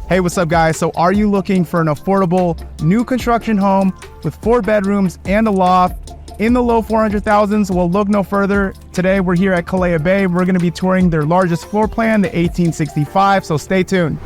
Hey, what's up guys? So are you looking for an affordable new construction home with 4 bedrooms and a loft in the low 400,000s? Well, look no further. Today we're here at Kalea Bay. We're going to be touring their largest floor plan, the 1865. So stay tuned.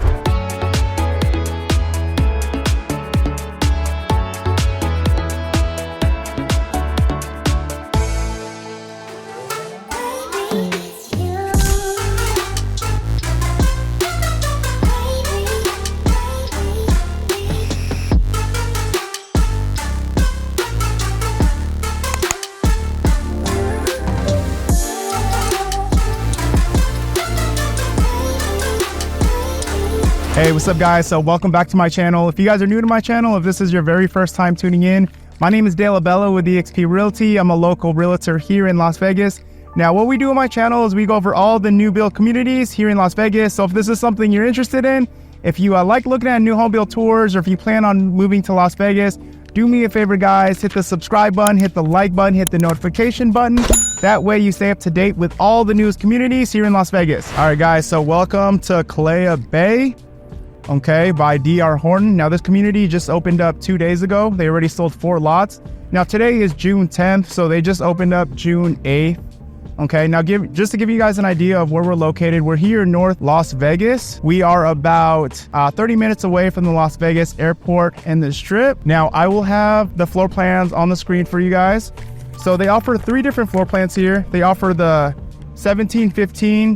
Hey, what's up guys? So welcome back to my channel. If you guys are new to my channel, if this is your very first time tuning in, my name is Dale Abella with Sqft Realty. I'm a local realtor here in Las Vegas. Now, what we do on my channel is we go over all the new build communities here in Las Vegas. So if this is something you're interested in, if you like looking at new home build tours, or if you plan on moving to Las Vegas, do me a favor guys, hit the subscribe button, hit the like button, hit the notification button. That way you stay up to date with all the newest communities here in Las Vegas. All right guys, so welcome to Kalea Bay. Okay, by DR Horton. Now this community just opened up 2 days ago. They already sold 4 lots. Now today is June 10th, so they just opened up June 8th. Okay, now just to give you guys an idea of where we're located, we're here in North Las Vegas. We are about 30 minutes away from the Las Vegas airport and the Strip. Now I will have the floor plans on the screen for you guys. So they offer 3 different floor plans here. They offer the 1715,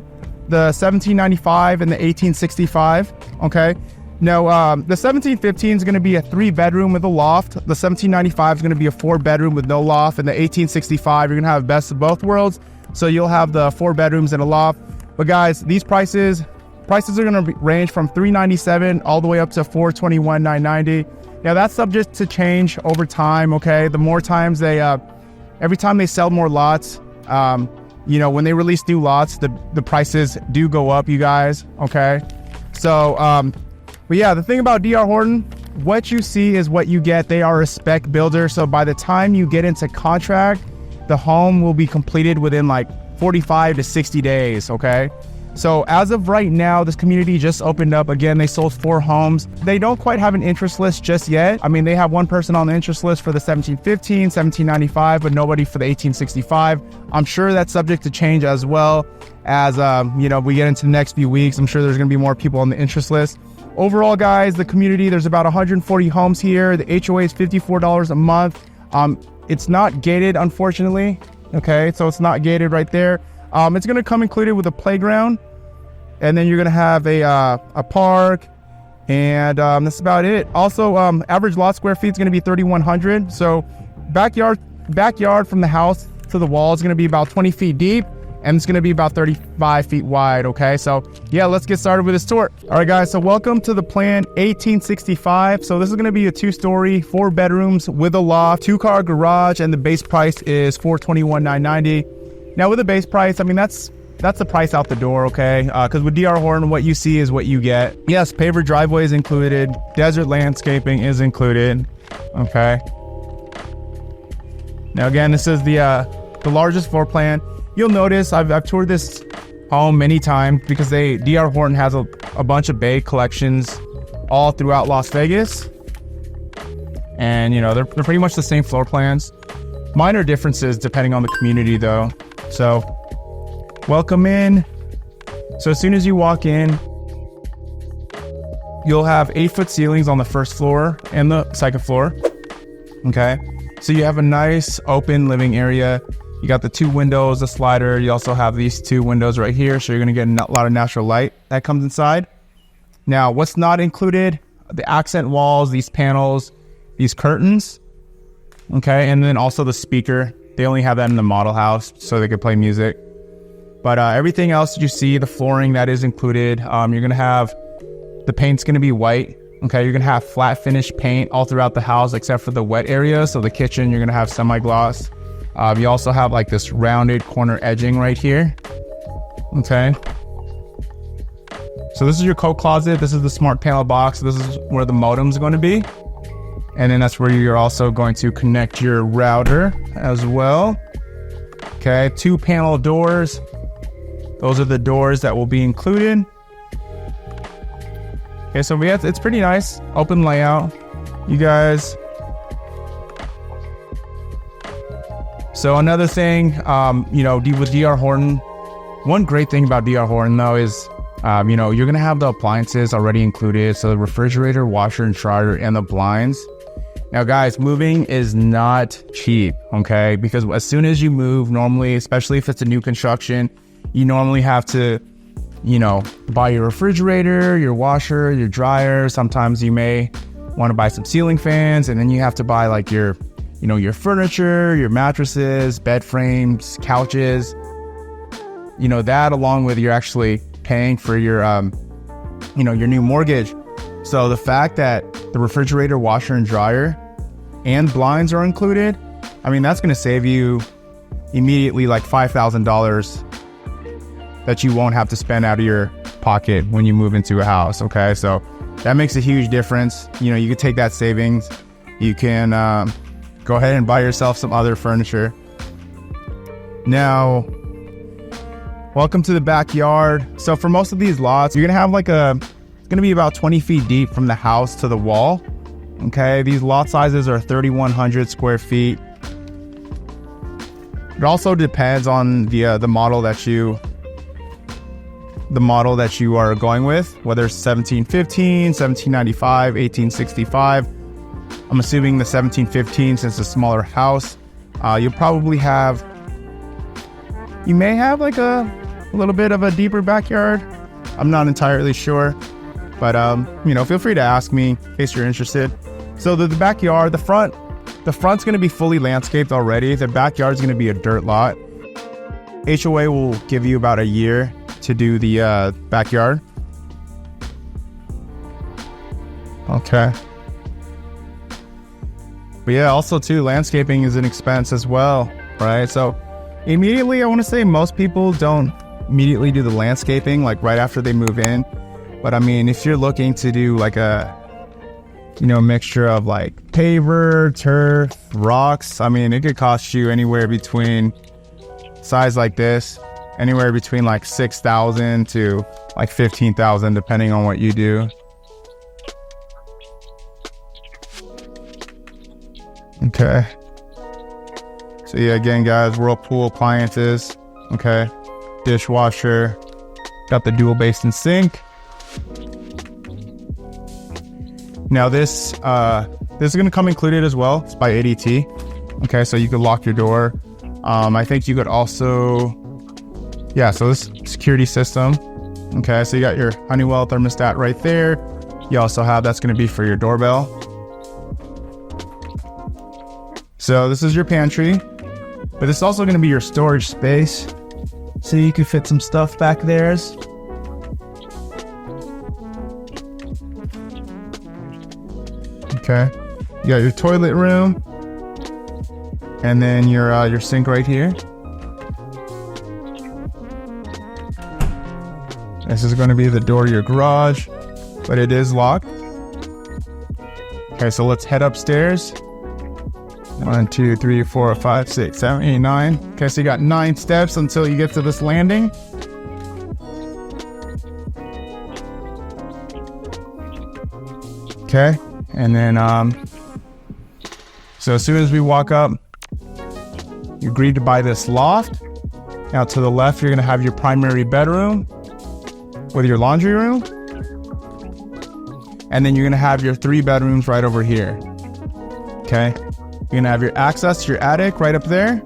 the 1795, and the 1865. Okay, now the 1715 is going to be a 3-bedroom with a loft. The 1795 is going to be a 4-bedroom with no loft, and the 1865 you're going to have best of both worlds. So you'll have the 4 bedrooms and a loft. But guys, these prices are going to range from $397 all the way up to $421,990. Now that's subject to change over time. Okay, the more times they every time they sell more lots, you know, when they release new lots, the prices do go up, you guys. Okay. So, but yeah, the thing about DR Horton, what you see is what you get. They are a spec builder. So by the time you get into contract, the home will be completed within like 45 to 60 days. Okay. So as of right now, this community just opened up. Again, they sold 4 homes. They don't quite have an interest list just yet. I mean, they have one person on the interest list for the 1715, 1795, but nobody for the 1865. I'm sure that's subject to change as well as, you know, we get into the next few weeks. I'm sure there's going to be more people on the interest list. Overall, guys, the community, there's about 140 homes here. The HOA is $54 a month. It's not gated, unfortunately. Okay, so it's not gated right there. It's going to come included with a playground. And then you're going to have a park, and that's about it. Also, average lot square feet is going to be 3,100. So backyard from the house to the wall is going to be about 20 feet deep, and it's going to be about 35 feet wide. Okay, so yeah, let's get started with this tour. All right, guys, so welcome to the plan 1865. So this is going to be a 2-story, 4 bedrooms with a loft, 2-car garage, and the base price is $421,990. Now with the base price, I mean, that's the price out the door, okay? Because with DR Horton, what you see is what you get. Yes, paver driveway is included. Desert landscaping is included, okay? Now again, this is the largest floor plan. You'll notice I've toured this home many times because DR Horton has a bunch of bay collections all throughout Las Vegas. And you know, they're pretty much the same floor plans. Minor differences depending on the community though. So welcome in. So as soon as you walk in, you'll have 8-foot ceilings on the first floor and the second floor. Okay. So you have a nice open living area. You got the 2 windows, the slider. You also have these 2 windows right here. So you're going to get a lot of natural light that comes inside. Now, what's not included, the accent walls, these panels, these curtains. Okay. And then also the speaker. They only have that in the model house so they could play music. But everything else that you see, the flooring, that is included. You're going to have, the paint's going to be white. Okay, you're going to have flat finish paint all throughout the house except for the wet area. So the kitchen, you're going to have semi-gloss. You also have like this rounded corner edging right here. Okay. So this is your coat closet. This is the smart panel box. This is where the modem's going to be. And then that's where you're also going to connect your router as well. Okay, 2 panel doors. Those are the doors that will be included. Okay, so it's pretty nice, open layout, you guys. So another thing, you know, with DR Horton, one great thing about DR Horton though is, you know, you're gonna have the appliances already included. So the refrigerator, washer and dryer, and the blinds. Now guys, moving is not cheap, okay? Because as soon as you move, normally, especially if it's a new construction, you normally have to, you know, buy your refrigerator, your washer, your dryer. Sometimes you may want to buy some ceiling fans, and then you have to buy like your, you know, your furniture, your mattresses, bed frames, couches, you know, that along with you're actually paying for your, you know, your new mortgage. So the fact that the refrigerator, washer and dryer and blinds are included, I mean, that's going to save you immediately like $5,000 that you won't have to spend out of your pocket when you move into a house. Okay. So that makes a huge difference. You know, you can take that savings, you can go ahead and buy yourself some other furniture. Now, welcome to the backyard. So for most of these lots, you're gonna have like it's gonna be about 20 feet deep from the house to the wall. Okay, these lot sizes are 3,100 square feet. It also depends on the model that you are going with, whether it's 1715, 1795, 1865. I'm assuming the 1715, since it's a smaller house, you'll probably have, you may have like a little bit of a deeper backyard. I'm not entirely sure, but you know, feel free to ask me in case you're interested. So the backyard, the front's going to be fully landscaped already. The backyard's going to be a dirt lot. HOA will give you about a year to do the backyard. Okay. But yeah, also too, landscaping is an expense as well, right? So immediately, I want to say most people don't immediately do the landscaping like right after they move in. But I mean, if you're looking to do like a, you know, mixture of like paver, turf, rocks, I mean, it could cost you anywhere between, size like this, anywhere between like 6,000 to like 15,000, depending on what you do. Okay. So yeah, again, guys, Whirlpool appliances. Okay. Dishwasher. Got the dual basin sink. Now this is going to come included as well. It's by ADT. Okay, so you could lock your door. I think you could also, yeah, so this security system. Okay, so you got your Honeywell thermostat right there. You also have, that's going to be for your doorbell. So this is your pantry, but this is also going to be your storage space. So you can fit some stuff back there. Okay, you got your toilet room, and then your sink right here. This is going to be the door to your garage, but it is locked. Okay, so let's head upstairs. 1, 2, 3, 4, 5, 6, 7, 8, 9. Okay, so you got 9 steps until you get to this landing. Okay, and then so as soon as we walk up, you agreed to buy this loft. Now to the left, you're gonna have your primary bedroom with your laundry room, and then you're gonna have your 3 bedrooms right over here. Okay, you're gonna have your access to your attic right up there.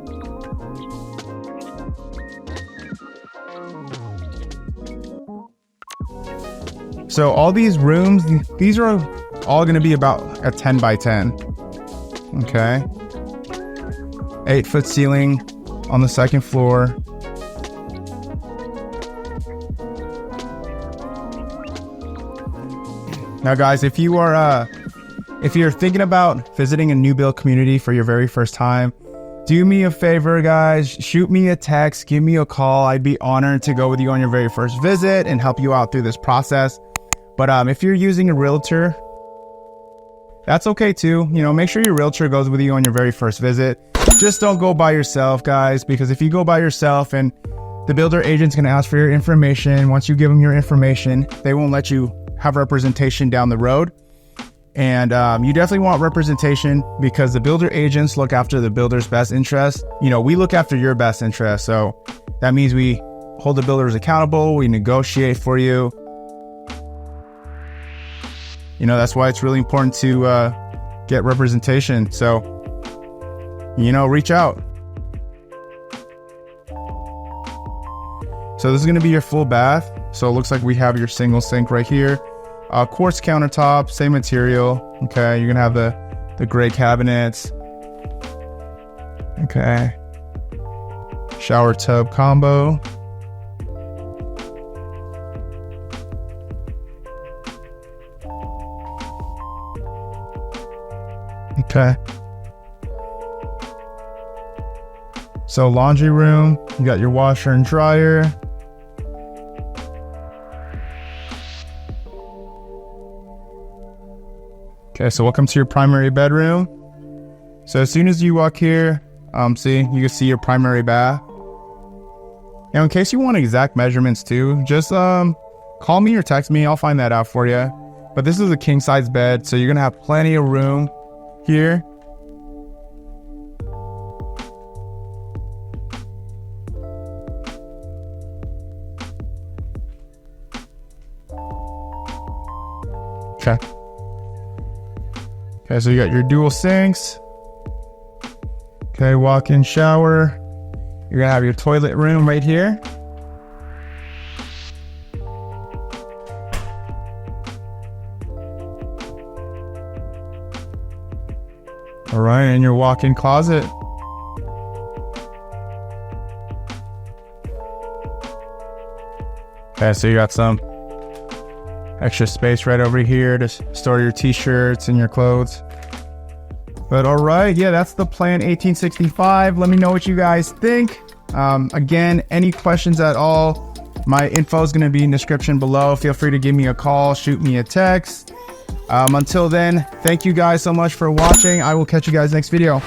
So all these rooms, these are all gonna be about a 10 by 10. Okay, 8-foot ceiling on the second floor. Now guys, if you're thinking about visiting a new build community for your very first time, do me a favor, guys, shoot me a text, give me a call. I'd be honored to go with you on your very first visit and help you out through this process. But if you're using a realtor, that's okay too. You know, make sure your realtor goes with you on your very first visit. Just don't go by yourself, guys, because if you go by yourself and the builder agent's gonna ask for your information, once you give them your information, they won't let you have representation down the road. And you definitely want representation because the builder agents look after the builder's best interest. You know, we look after your best interest. So that means we hold the builders accountable. We negotiate for you. You know, that's why it's really important to get representation. So, you know, reach out. So this is going to be your full bath. So it looks like we have your single sink right here. Quartz countertop, same material. Okay, you're going to have the gray cabinets. Okay. Shower tub combo. Okay. So laundry room, you got your washer and dryer. Okay, so welcome to your primary bedroom. So as soon as you walk here, see, you can see your primary bath. Now, in case you want exact measurements too, just call me or text me. I'll find that out for you. But this is a king size bed, so you're gonna have plenty of room here. Okay. Okay, so you got your dual sinks. Okay, walk-in shower. You're gonna have your toilet room right here. All right, and your walk-in closet. Okay, so you got some extra space right over here to store your t-shirts and your clothes. But all right, yeah, that's the plan 1865. Let me know what you guys think. Again, any questions at all, my info is going to be in the description below. Feel free to give me a call, shoot me a text. Until then, thank you guys so much for watching. I will catch you guys next video.